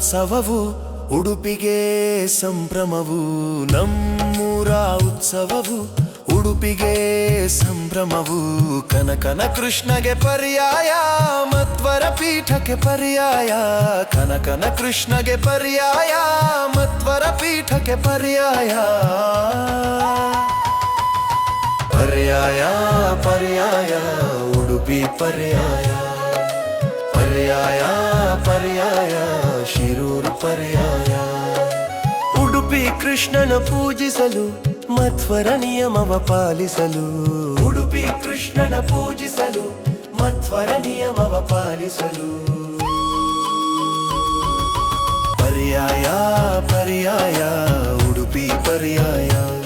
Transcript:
ಉತ್ಸವವು ಉಡುಪಿಗೆ ಸಂಭ್ರಮವು ನಮ್ಮೂರ ಉತ್ಸವವು ಉಡುಪಿಗೆ ಸಂಭ್ರಮವು ಕನಕನ ಕೃಷ್ಣಗೆ ಪರ್ಯಾಯ ಮಧ್ವರ ಪೀಠಕ್ಕೆ ಪರ್ಯಾಯ ಕನಕನ ಕೃಷ್ಣಗೆ ಪರ್ಯಾಯ ಮಧ್ವರ ಪೀಠಕ್ಕೆ ಪರ್ಯಾಯ ಪರ್ಯಾಯ ಪರ್ಯಾಯ ಉಡುಪಿ ಪರ್ಯಾಯ ಪರ್ಯಾಯ ಪರ್ಯಾಯ ಶಿರೂರು ಪರ್ಯಾಯ ಉಡುಪಿ ಕೃಷ್ಣನ ಪೂಜಿಸಲು ಮಧ್ವರ ನಿಯಮವ ಪಾಲಿಸಲು ಉಡುಪಿ ಕೃಷ್ಣನ ಪೂಜಿಸಲು ಮಧ್ವರ ನಿಯಮವ ಪಾಲಿಸಲು ಪರ್ಯಾಯ ಪರ್ಯಾಯ ಉಡುಪಿ ಪರ್ಯಾಯ